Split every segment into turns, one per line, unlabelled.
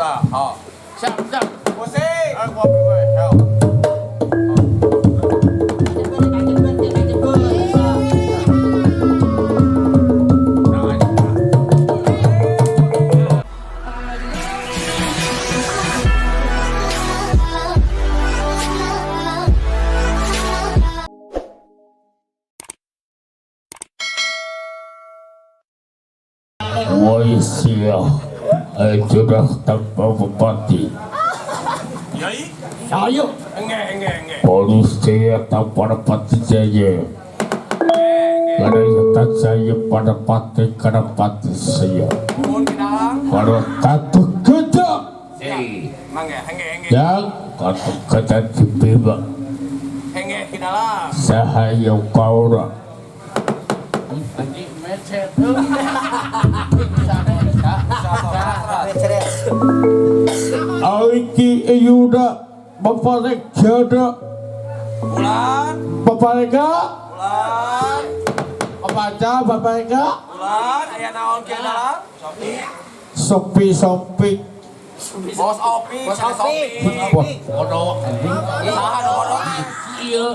lah. Oh.
Siap, siap.
Musik.
Aku kopi gue. Help.
Woi sial, sudah tanpa bupati.
Yai.
Saya
Enge.
polisi tanpa bupati saya. Karena saya pada pati karena pati saya.
Mohon bidang.
Pada kata kerja,
Mangga, enge.
yang kata kerja tiba.
Enge kidalang.
Saya kaura.
Anjing mecet.
Aiki Yuda Bapak Jada
Bulan.
Bapak Eka
Bulan.
Baca Bapak Eka
Bulan. Aya naon kidalang?
Sopi
Bos Opi.
Bos
Cina
Opi.
Wah kodok
Saha ada kodok?
iya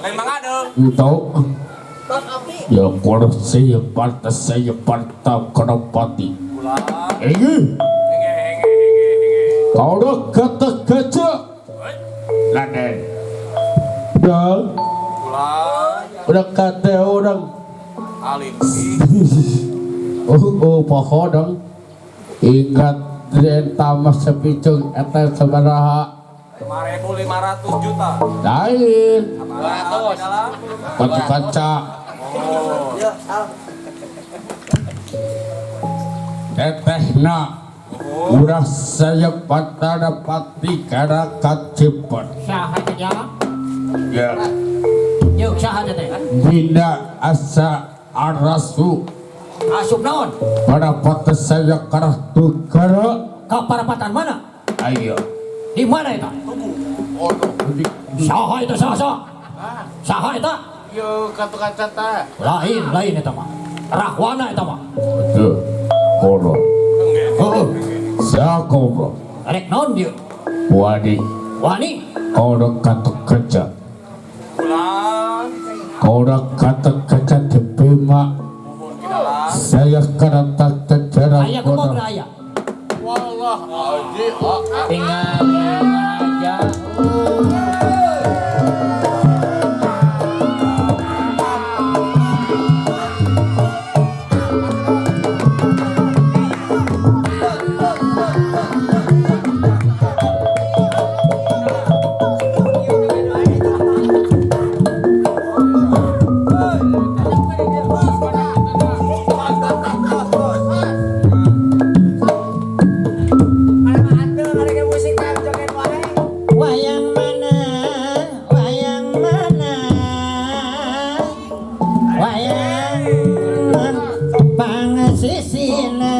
Lain mangadeung.
tahu ya kalau saya pantas kenopati
Bulan.
ini
Enge.
kau udah kata kerja laden dan
Bulan.
udah kata orang
Alim.
pohon dong ingat dan tamas sepicung eta sabaraha
5.500 juta.
lain
200 kidalang.
kaca
Oh.
tetehna udah saya patah pati karena kacipat
Saha aja,
ya
yuk saha aja teh.
bina asa arasu
Asup naon?
pada pati saya karena tukara
Kaparapatan mana?
ayo
Di mana itu? Saha itu saha? Saha itu?
Yo katu kaca ta.
Lain itu mah. Rahwana itu mah.
tuh koro oh siapa bro
Rek naon dia?
wadi
Wani,
kau udah kata kerja
Bulan.
kau udah kata kerja terima
Mohon kidalang.
saya karena tak tercara
ayah kumaha beraya.
Wallah aji.
Tinggal aja. Wayang mana? Wayang mana? Wayang pangasisina.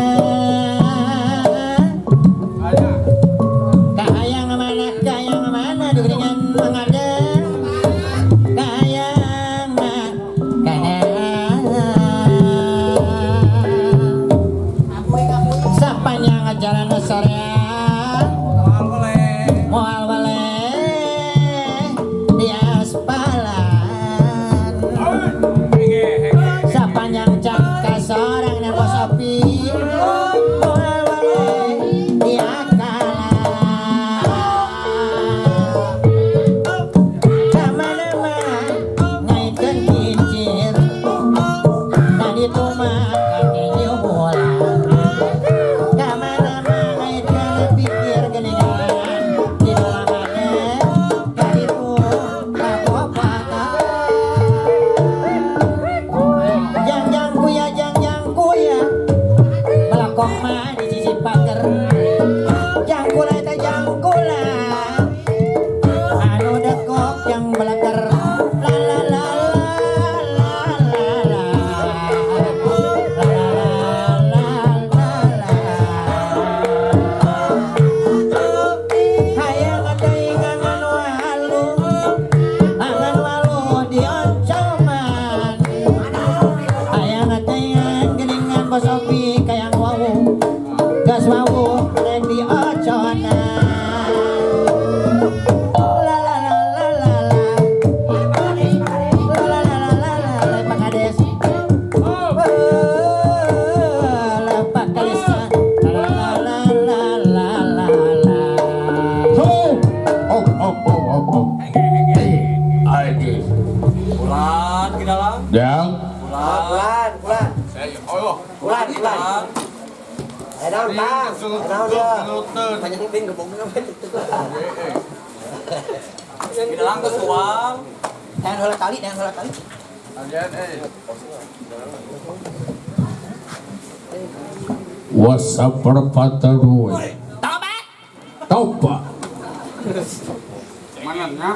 Kayang mana? Dugringan mangada. Kayang mana? Sapanjang ajaran Nusaria. Moal boleh di aspalan sepanjang jangka seorang dan bos api moal boleh di akalan kemana-mana ngaitkan kincir dan itu makan ini bola kemana-mana ngaitkan pikir geningan di dalam ada dariku aku patah jangjangku ya melakong mah di sisi pagar jangkula eta jangkula anu dekok yang belagar la la la la la hayang ada ingan anu halu di oncoman hayang ada ingan geningan bos opi kayang wawu gas wawu Kenal dia.
Lutut.
Banyak ting gebong dengan banyak ting.
Kidalang ke suam.
Yang heula tali.
Ajan
Wasaperpatarui.
Tobat.
Toba.
Mana nya?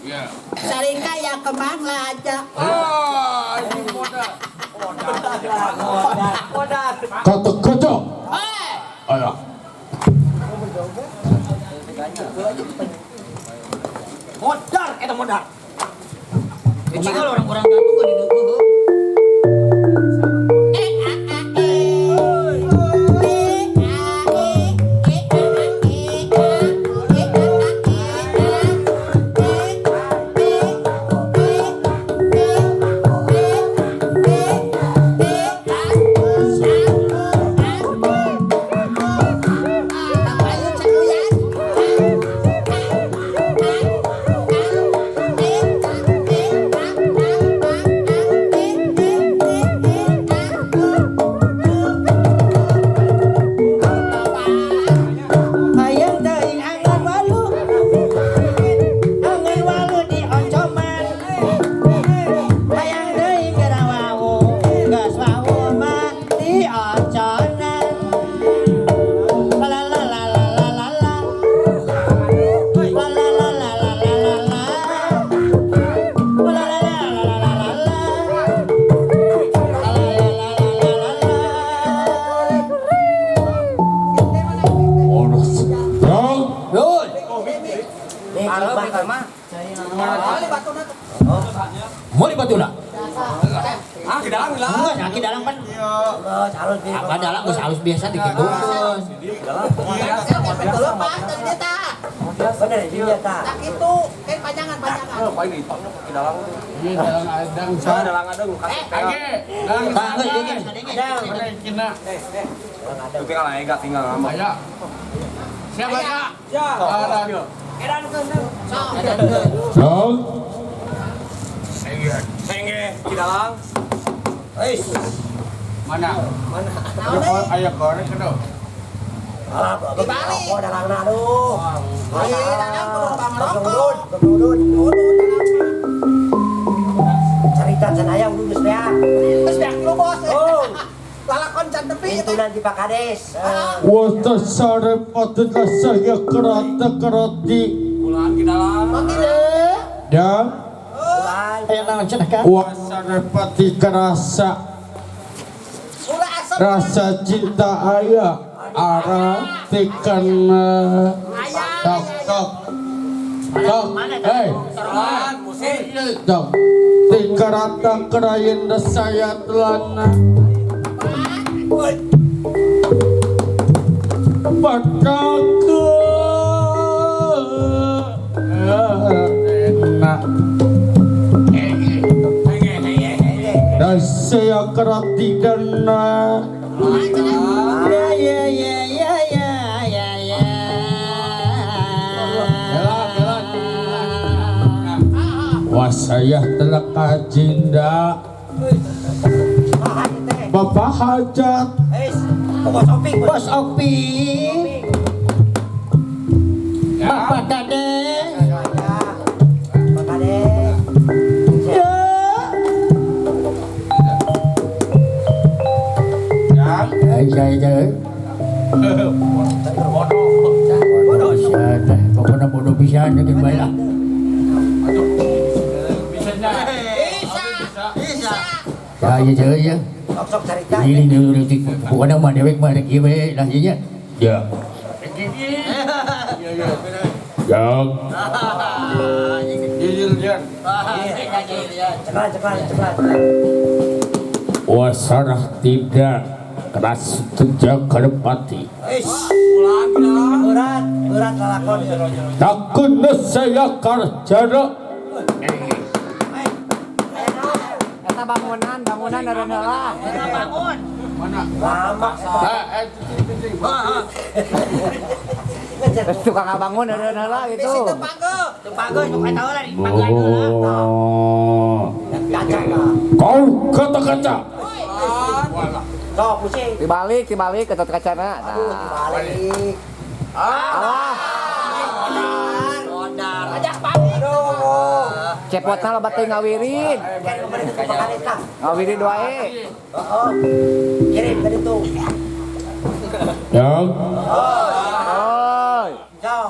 Ya.
Sering kaya kemang aja.
Ini modal.
Kata kaca. Ayo.
Modal, eta modal. Jika orang-orang gantung kan di
Mau di Batuna?
Ah, kidalang bilang.
Enggak, nyaki dalang pan. Apa dalang geus halus biasa dikibungkeun.
Bener dia ta.
Tak itu, kan panjangan.
Paling di kidalang.
Ini dalam adang
Saya dalang ada lu kasih.
Age, dalam
Tangga ini.
Mana kena?
Tapi kalau enggak tinggal ngambek.
Ayo. Siapa kak?
Ya.
Ada.
Jong.
Senge kidalang.
Mana? Ayo goreng kena.
Di Bali. Oh, dalangna aduh.
dalang kudu bangrokok.
Gedudut. Cerita can aya geus ya.
Terus dak lu bos.
Oh,
Lalakon can tepi.
pintunan di Pakades.
Watasarepatita saya kerata-kerati.
Pulang kidalang.
Dan
Aya naon cenah kan?
wasarepati kerasa
Ulah asap.
rasa cinta ayah artikan tok hei
Saruan musik.
tok tikarata kerayan saya telana padaku enak dan saya kerati dan wasayah telah kajinda Bapak hajat
Bos Opi.
Bapak Kade.
Pakades.
Saya bodoh sana. Pokoknya bodoh bisa nih gimana?
Bisa.
Saya.
Sok cerita.
Ini nih pokoknya mah dewek mah rek ieu we lah nya. Ya. Jong.
Jujur.
Cepat.
wasarah tidak keras sejak kedepati
Pulang kidalang.
Berat lalakon.
takun saya karjana
Eta bangunan ada heula.
Mana?
Lama.
Terus tukang bangun ada heula gitu.
oh kau kata-kata
Pulang.
Sok pusing. Dibalik Gatot Kacana. Nah. Dibalik.
Modar. Ajak pamit.
Aduh. Cepotna lo batin ngawirin. Ngawirin wae. Heeh. Kirim tadi tuh.
Yang
Oi. Sok.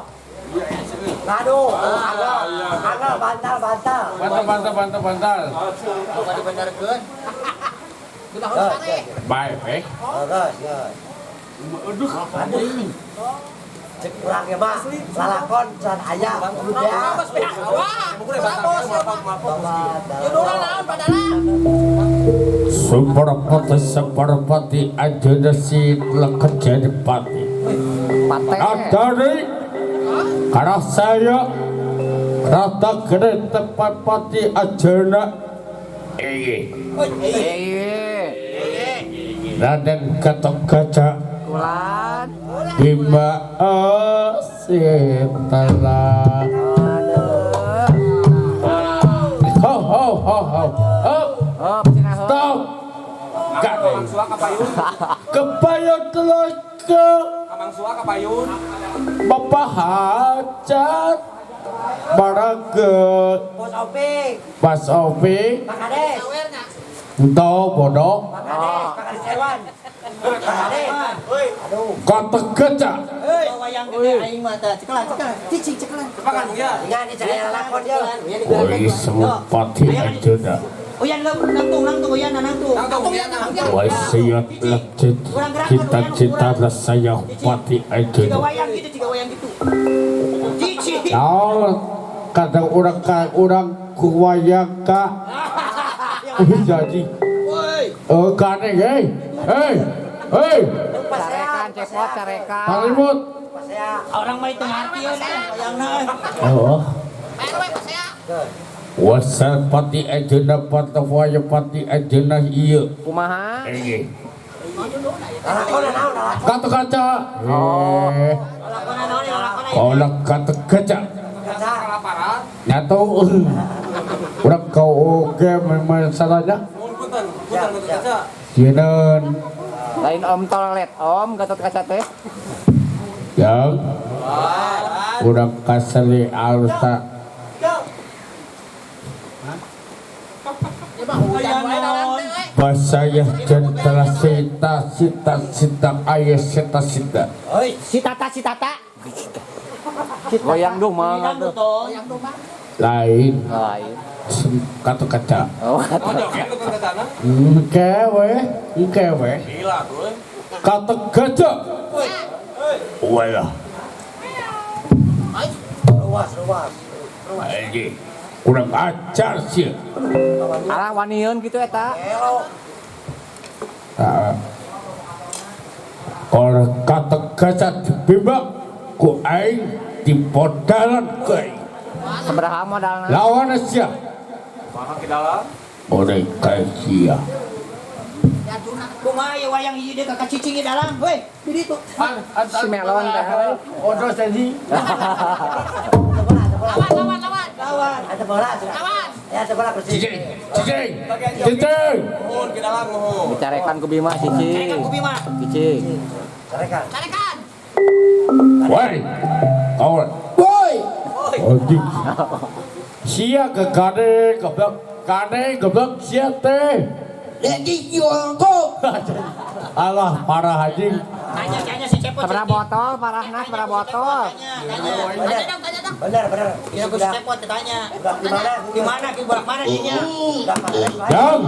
Ngadu. Angel bantal.
Bantal.
Coba dibenerkeun.
Baik,
Guys. Aduh. Cek kurang ya mah. Lalakon can aya. Ya.
seperti aja si leket jadi pati.
Pate.
Dari karena saya rata gede tempat pati ajana Raden Gatot Kaca
Kulan.
Bima Asitala. Ho
Cina ho.
stop gak
Kamang Suwa kapayun.
kepayun telaga
Kamang Suwa kapayun.
Bapak Hajat Baraget
Bos Opik.
Pas Opi
Pak Kades.
Ento bodoh
Pak Kades Hewan. Pak Kades. Aduh.
Kota Kaca
Wayang gede aing mah teh. Cekelan.
Cicing cekelan.
Cepakan ya.
Ingat ini saya lakon dia.
Woi Sempati Ajuna
Uyan nangtung uyan nangtung.
Woi Siat Lekcit Cita-cita saya Pati
Jika
Ajuna
wayang gitu. Cici.
Nah, kadang orang kuwayang ka jadi
Woi.
kane hei
Carekan cepot carekan.
Halimut
Pas saya.
Orang mah itu ngerti ya wayangna.
oh Wasal Pati Ajuna Patawaya Pati Ajuna iya
Kumaha? Lakon naon lakon.
Kata kaca
Lakona naon ya lakona.
kolak kata kaca
Kaca.
Kelaparan.
nyatu orang kau oke memang salahnya
Punten kaca.
Sinan
Lain Om toilet, Om Gatot Kaca teh.
yang kurang kasali alta Basaya jentera sita ayah sita
Oi, si Tata.
Goyang dong mah.
Nang tuh.
lain
Lain.
kata kaca
Oh,
Oh, joget lu ke sana.
kewe
Gila tuh.
kata kaca wala
ruas.
lagi kurang ajar sih
Arang waniun gitu eta. Elo.
kalau kata kaca dibebak ku aing di podalan ku aing
Sabaraha modalna?
lawan aja
Maha ke dalam.
oleh kaisia
Kumaha ya wayang ieu dia kakak cicing di dalam. Woi, di ditu.
Si melon teh.
odos tadi
Lawan.
Ada bola. Ya ada bola persis.
cicing
Mohon ke dalam mohon.
Bicarekan ku Bima cicing.
Cerekan ku Bima.
Cicing. Carekan.
woi kau ojik sia ke kade geblok sia teh
Lagi yongko.
alah parah haji
Tanya si Cepot.
Sabaraha botol parahna sabaraha botol.
Tanya.
Bener.
Kira ku si Cepot tanya.
Di mana?
Di bolak mana dinya?
yang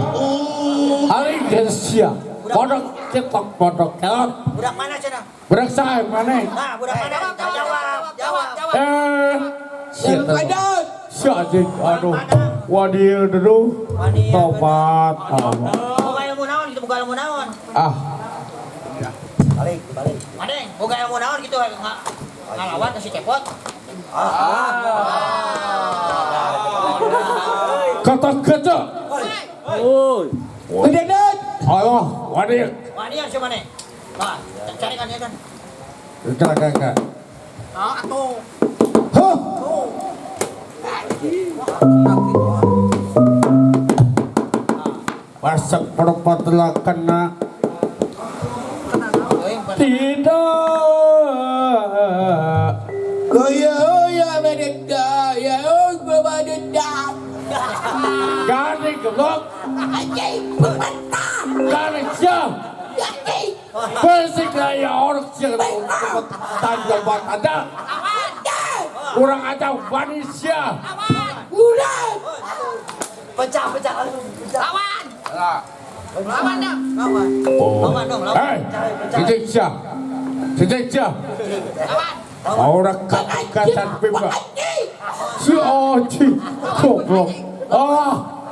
hari sia kodok cetok kodok kelot
Budak mana cenah?
berak saya mana
Nah, budak mana? Jawab.
sia aja aduh wadir dulu tobat
Boga ilmu naon gitu, boga ilmu naon.
Balik.
Madeng, boga ilmu naon gitu ngalawan ke si Cepot.
kata kaca
Udah.
Allah wadir
Wanian si mana? Nah, carikan ya kan.
kakak
Atuh.
huh Pasak perempat telah kena Basic ya orang sih tanda tanda. Kurang ada manusia.
Pecah.
Lawan.
Lah.
Lawan dong.
Oh. Hei, Sejak
Lawan.
orang katakan bebas. Si Oci, goblok.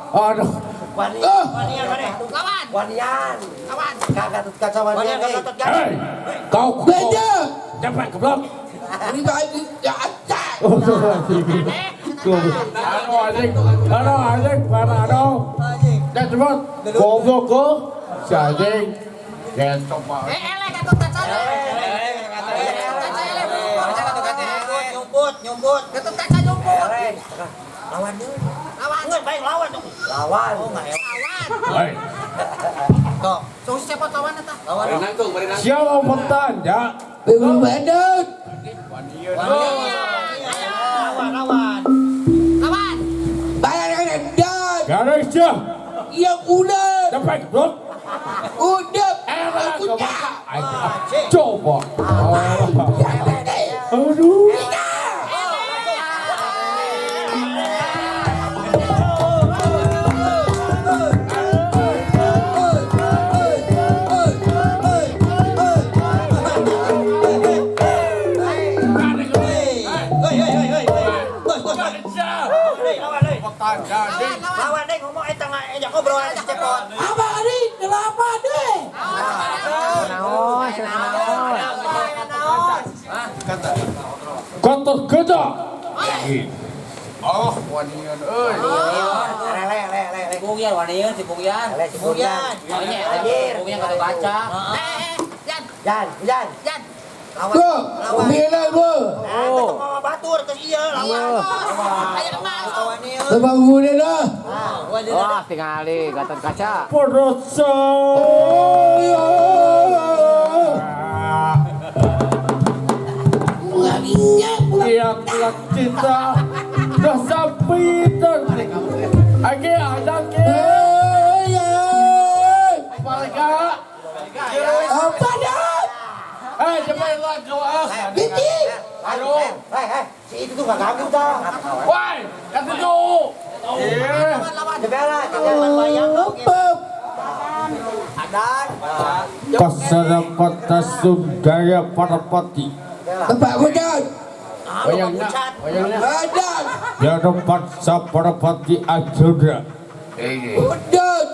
Aduh.
Wanian mana?
Lawan.
Wanian.
Lawan.
Kagak kaca wanian.
Hei, kau beda. Cepat keblok.
Ini baik ya acak.
Ano adik, para dan cepat. Goblok ko. Si adik. Dan coba.
Elek atau kaca. Nyumput. Ketut kaca nyumput.
Lawan dulu.
Lawan. Enggak baik lawan dong.
Lawan.
Lawan.
Hei,
Tuh, so siapa lawan eta?
Berenang tuh, berenang.
siapa bertanya?
Bedut.
Lawan.
Bayar dengan dan
Garisnya.
yang udah
Cepat keblok.
udah
Coba. Aduh.
Lawan deh ngomong tengah ejak ngobrol aja cepot.
apa ini kenapa deh
Kotor geda.
Oh, wanian euy.
Le.
Bungyan, wanian si Bungyan.
Bungyan.
Bungyan kata baca.
Jan.
tuh bila bu
Mau batur ke iya lawan. Ayo emas.
tebang muda dah
Wah, tingali Gatot Kaca.
Perosa. Lihatlah kita dah sampai lagi ada ke Malika.
apa dah
Cepatlah kau
Bibi
Aduh.
Si itu tuh gak ganggu dah.
Woi, kata tu.
Jebela. Kasarapata Sundaya Parapati.
tempat bedut
Bayangnya.
bedut
Ya tempat Saparapati Arjuna.
bedut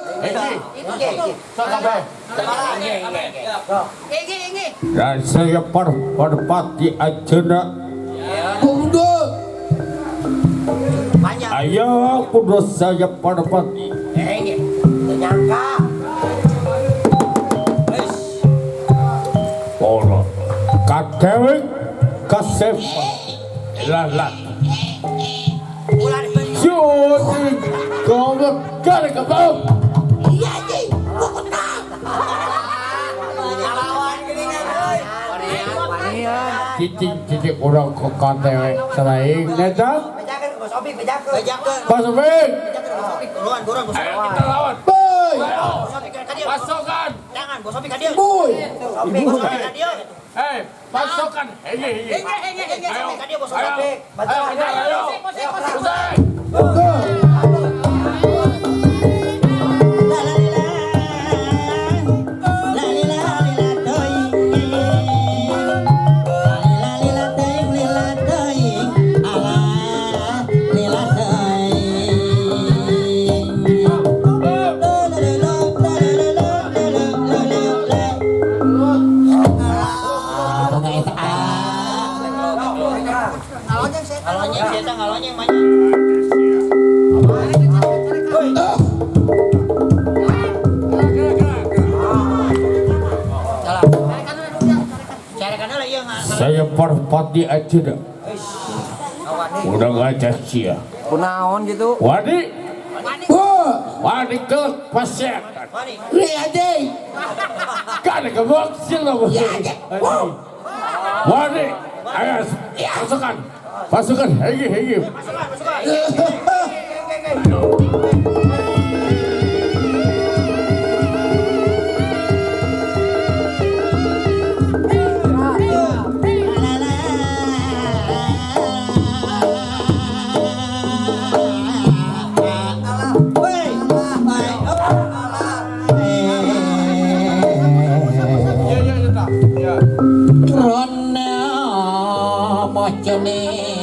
Dan saya Parapati Arjuna.
bedut
Ayah pun saya Parapati.
Nyangka.
Orang kadewek kasep lalat. Jadi kau berkali kau.
iya ji
Cicing orang kau kadewek selain netang.
Bejakan Bos Opi, bejakan.
Pasufik.
Buruan.
Ayo kita lawan.
boy
Pasukan.
Jangan, Bos Opi ka dia.
boy
Bos Opi ka dia.
Pasukan. Hei.
Ayo ka dia Bos
Ayo.
Opi.
Ayo. Usai.
Ngalonnya yang banyak.
Saya Parapati Arjuna. Udah ngajak sia.
Kunaon gitu.
Wadi.
boy
Wadi ke pasien.
lihat deh
Kan ke vaksin lah. Wadi. Ayo pasukan. Hei.
bojone